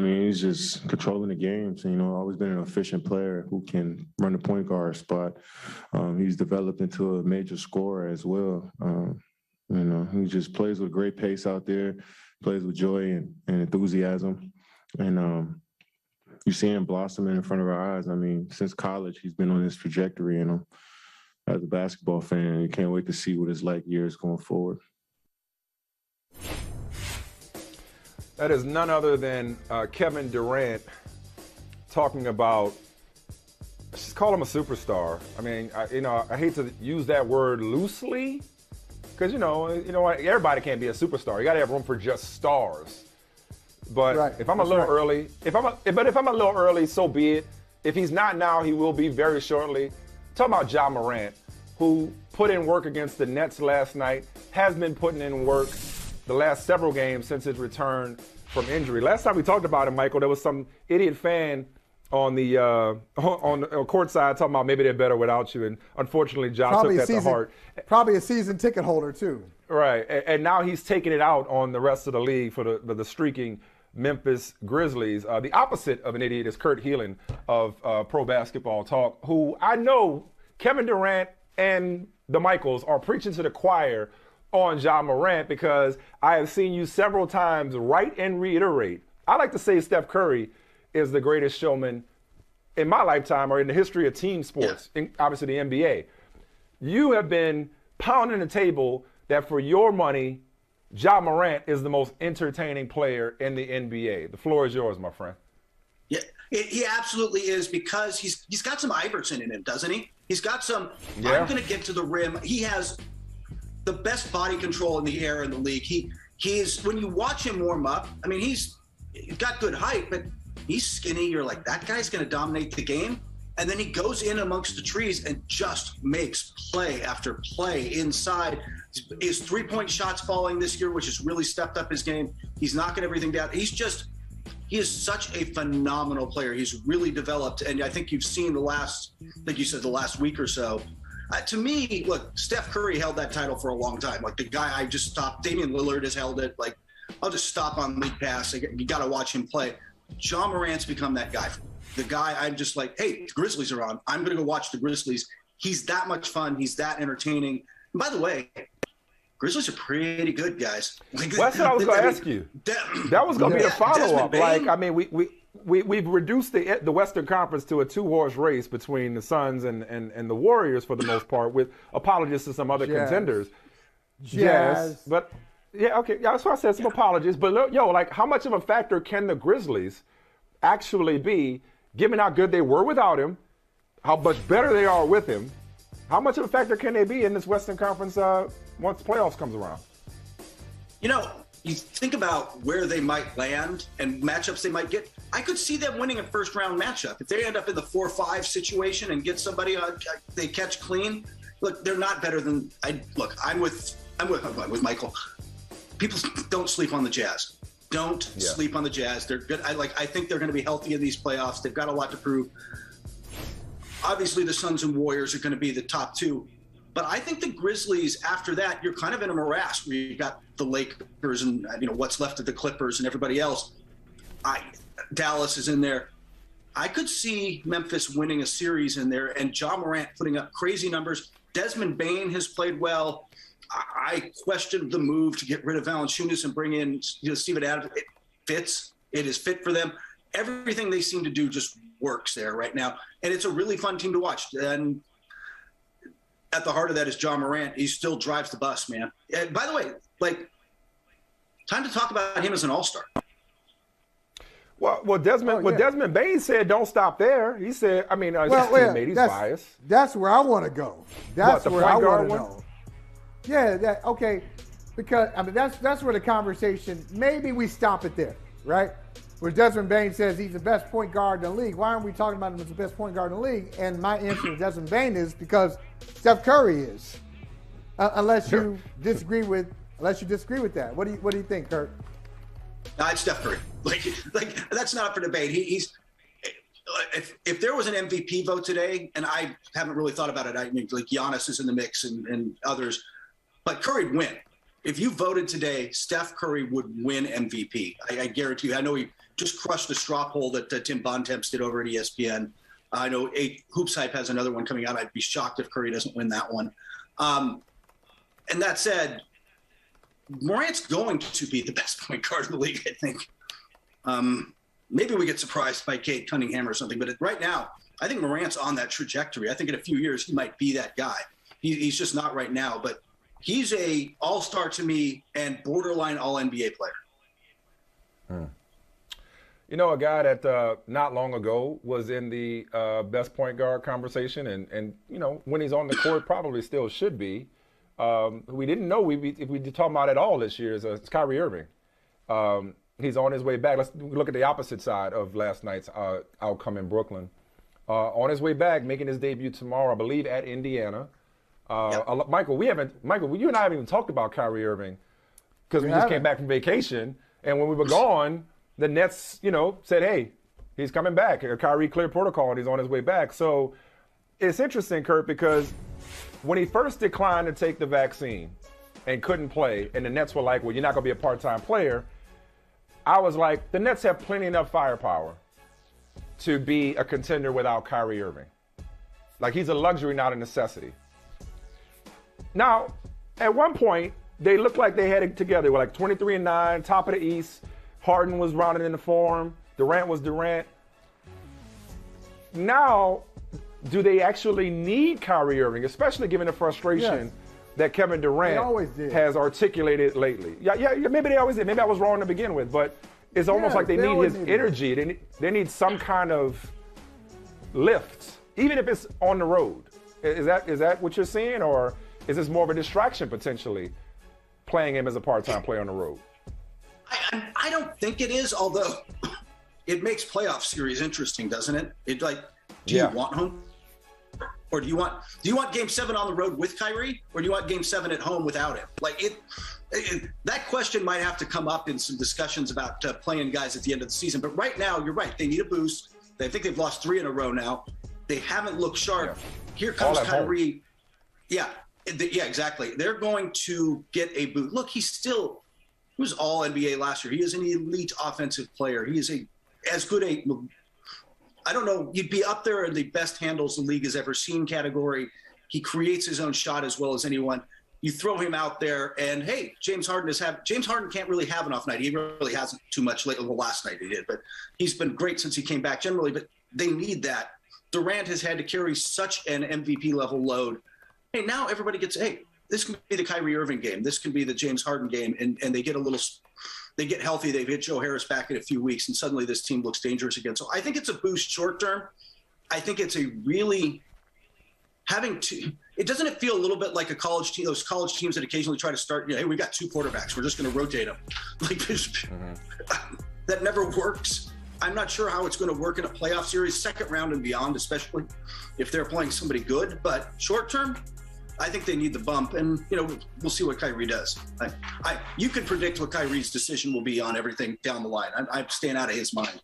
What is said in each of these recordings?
mean, he's just controlling the games. Always been an efficient player who can run the point guard spot. He's developed into a major scorer as well. He just plays with great pace out there, plays with joy and enthusiasm. And you see him blossoming in front of our eyes. I mean, since college, he's been on this trajectory. As a basketball fan, you can't wait to see what his years going forward. That is none other than Kevin Durant talking about, just call him a superstar. I mean, I hate to use that word loosely because, everybody can't be a superstar. You got to have room for just stars. But right. if I'm a little early, if I'm a little early, so be it. If he's not now, he will be very shortly. Talking about Ja Morant, who put in work against the Nets last night, has been putting in work the last several games since his return from injury. Last time we talked about him, Michael, there was some idiot fan on the courtside talking about maybe they're better without you, and unfortunately, Ja took that to heart. Probably a season ticket holder too. Right, and now he's taking it out on the rest of the league for the streaking Memphis Grizzlies. The opposite of an idiot is Kurt Helin of Pro Basketball Talk, who I know Kevin Durant and the Michaels are preaching to the choir on Ja Morant because I have seen you several times write and reiterate. I like to say Steph Curry is the greatest showman in my lifetime or in the history of team sports, obviously the NBA. You have been pounding the table that for your money, Ja Morant is the most entertaining player in the NBA. The floor is yours, my friend. Yeah, he absolutely is because he's got some Iverson in him, doesn't he? He's got some, I'm going to get to the rim. He has the best body control in the air in the league. He's when you watch him warm up, I mean, he's got good height, but he's skinny. You're like, that guy's going to dominate the game. And then he goes in amongst the trees and just makes play after play inside. His three-point shots falling this year, which has really stepped up his game. He's knocking everything down. He is such a phenomenal player. He's really developed. And I think you've seen the last week or so. To me, look, Steph Curry held that title for a long time. Like the guy I just stopped, Damian Lillard has held it. Like, I'll just stop on League Pass. You got to watch him play. Ja Morant's become that guy. The guy I'm just like, hey, the Grizzlies are on. I'm going to go watch the Grizzlies. He's that much fun. He's that entertaining. And by the way, Grizzlies are pretty good, guys. Well, that's what I was going to ask you. That was going to be the follow-up. Like, I mean, we've reduced the Western Conference to a two-horse race between the Suns and the Warriors for the most part, with apologies to some other contenders. Jazz. But, yeah, okay. Yeah, that's why I said some apologies. But, like, how much of a factor can the Grizzlies actually be, given how good they were without him, how much better they are with him? How much of a factor can they be in this Western Conference once playoffs comes around? You think about where they might land and matchups they might get. I could see them winning a first-round matchup. If they end up in the 4-5 situation and get somebody they catch clean, look, they're not better than – I'm with Michael. People don't sleep on the Jazz. Don't sleep on the Jazz. They're good. I think they're going to be healthy in these playoffs. They've got a lot to prove. Obviously, the Suns and Warriors are going to be the top two. But I think the Grizzlies, after that, you're kind of in a morass where you got the Lakers and what's left of the Clippers and everybody else. Dallas is in there. I could see Memphis winning a series in there and Ja Morant putting up crazy numbers. Desmond Bane has played well. I questioned the move to get rid of Valanciunas and bring in Steven Adams. It fits. It is fit for them. Everything they seem to do just works there right now. And it's a really fun team to watch. And at the heart of that is Ja Morant. He still drives the bus, man. And by the way, time to talk about him as an all-star. Well, Desmond Bane said, don't stop there. He said, his teammate, he's biased. That's where I want to go. That's where I want to know. Yeah, okay. Because, that's where the conversation, maybe we stop it there, right? Where Desmond Bane says he's the best point guard in the league. Why aren't we talking about him as the best point guard in the league? And my answer to Desmond Bane is because Steph Curry is. Unless you disagree with that. What do you think, Kurt? No, it's Steph Curry. Like that's not up for debate. He's if there was an MVP vote today, and I haven't really thought about it. I mean, like Giannis is in the mix and others, but Curry'd win. If you voted today, Steph Curry would win MVP. I guarantee you. I know he just crushed the straw poll that Tim Bontemps did over at ESPN. I know Hoops Hype has another one coming out. I'd be shocked if Curry doesn't win that one. And that said, Morant's going to be the best point guard in the league, I think. Maybe we get surprised by Cade Cunningham or something, but right now, I think Morant's on that trajectory. I think in a few years, he might be that guy. He's just not right now, but he's a all-star to me and borderline all-NBA player. You know, a guy that not long ago was in the best point guard conversation, and you know, when he's on the court, probably still should be. We didn't know if we did talk about it all this year is Kyrie Irving. He's on his way back. Let's look at the opposite side of last night's outcome in Brooklyn. On his way back, making his debut tomorrow, I believe, at Indiana. Yep. Michael, you and I haven't even talked about Kyrie Irving because we just came back from vacation, and when we were gone, the Nets, you know, said, hey, he's coming back. Kyrie cleared protocol, and he's on his way back. So it's interesting, Kurt, because when he first declined to take the vaccine and couldn't play, and the Nets were like, well, you're not going to be a part-time player, I was like, the Nets have plenty enough firepower to be a contender without Kyrie Irving. Like, he's a luxury, not a necessity. Now, at one point, they looked like they had it together. They were like 23-9, top of the East. Harden was rounded in the form. Durant was Durant. Now, do they actually need Kyrie Irving, especially given the frustration that Kevin Durant has articulated lately? Yeah, maybe they always did. Maybe I was wrong to begin with, but it's almost like they need his energy. They need some kind of lift, even if it's on the road. Is that what you're seeing, or is this more of a distraction potentially, playing him as a part-time player on the road? I don't think it is, although it makes playoff series interesting, doesn't it? Do you want home? Or do you want Game 7 on the road with Kyrie, or do you want Game 7 at home without him? That question might have to come up in some discussions about playing guys at the end of the season. But right now, you're right. They need a boost. I think they've lost 3 in a row now. They haven't looked sharp. Yeah. Here comes Kyrie. Home. Yeah, exactly. They're going to get a boost. Look, he was all NBA last year. He is an elite offensive player. He is as good I don't know, you'd be up there in the best handles the league has ever seen category. He creates his own shot as well as anyone. You throw him out there, and hey, James Harden can't really have an off night. He really hasn't too much lately. Well, last night he did, but he's been great since he came back generally. But they need that. Durant has had to carry such an MVP level load. Hey, now everybody gets, hey, this can be the Kyrie Irving game. This can be the James Harden game, and they get they get healthy. They've hit Joe Harris back in a few weeks, and suddenly this team looks dangerous again. So I think it's a boost short term. I think it's a really it doesn't it feel a little bit like a college team, those college teams that occasionally try to start, hey, we got 2 quarterbacks. We're just going to rotate them. That never works. I'm not sure how it's going to work in a playoff series, second round and beyond, especially if they're playing somebody good. But short term, I think they need the bump, and we'll see what Kyrie does. You can predict what Kyrie's decision will be on everything down the line. I'm staying out of his mind.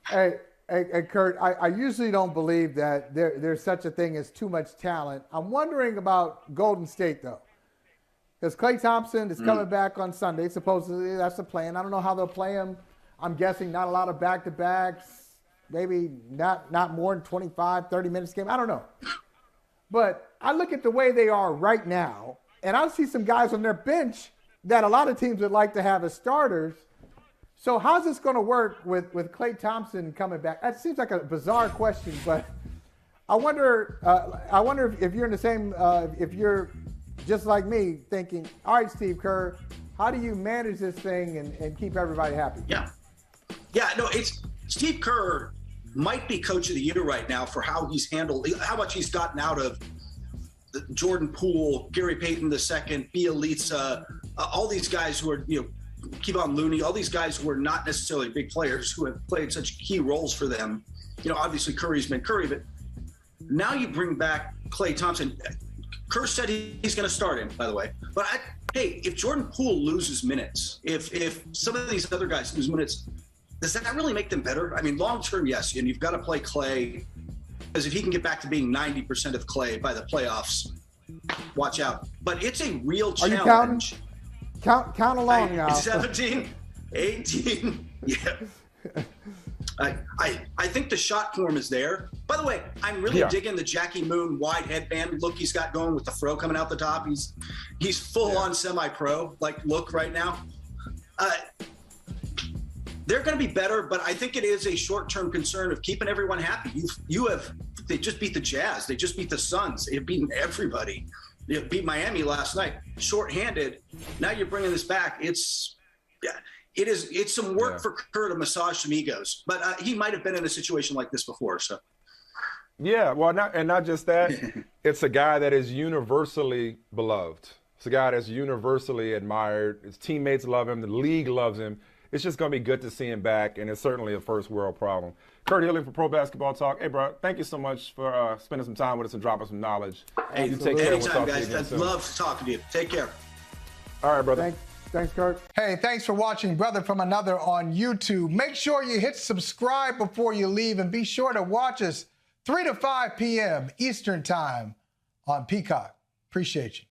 Hey, Kurt, I usually don't believe that there's such a thing as too much talent. I'm wondering about Golden State, though, because Klay Thompson is coming back on Sunday. Supposedly that's the plan. I don't know how they'll play him. I'm guessing not a lot of back-to-backs, maybe not more than 25, 30 minutes game. I don't know. But I look at the way they are right now, and I see some guys on their bench that a lot of teams would like to have as starters. So how's this going to work with Klay Thompson coming back? That seems like a bizarre question, but I wonder if you're in the same, if you're just like me thinking, all right, Steve Kerr, how do you manage this thing and keep everybody happy? No, it's Steve Kerr might be coach of the year right now for how he's handled, how much he's gotten out of Jordan Poole, Gary Payton II, Bielitsa, all these guys who are, Kevon Looney, all these guys who are not necessarily big players who have played such key roles for them. Obviously Curry's been Curry, but now you bring back Klay Thompson. Kerr said he's going to start him, by the way. But if Jordan Poole loses minutes, if some of these other guys lose minutes, does that really make them better? I mean, long term, yes, and you've got to play Klay, because if he can get back to being 90% of Klay by the playoffs, watch out. But it's a real challenge. Are you counting? Count along now. 17. 18. Yeah. I think the shot form is there. By the way, I'm really digging the Jackie Moon wide headband look he's got going with the fro coming out the top. He's full on semi-pro like look right now. They're going to be better, but I think it is a short-term concern of keeping everyone happy. They just beat the Jazz. They just beat the Suns. They've beaten everybody. They beat Miami last night. Short-handed. Now you're bringing this back. It's some work for Kerr to massage some egos, but he might have been in a situation like this before. So, yeah, well, not just that. It's a guy that is universally beloved. It's a guy that's universally admired. His teammates love him. The league loves him. It's just going to be good to see him back, and it's certainly a first world problem. Kurt Helin for Pro Basketball Talk. Hey, bro, thank you so much for spending some time with us and dropping some knowledge. Hey, you take care. Anytime, guys. I'd love talking to you. Take care. All right, brother. Thanks, Kurt. Hey, thanks for watching Brother from Another on YouTube. Make sure you hit subscribe before you leave, and be sure to watch us 3 to 5 p.m. Eastern Time on Peacock. Appreciate you.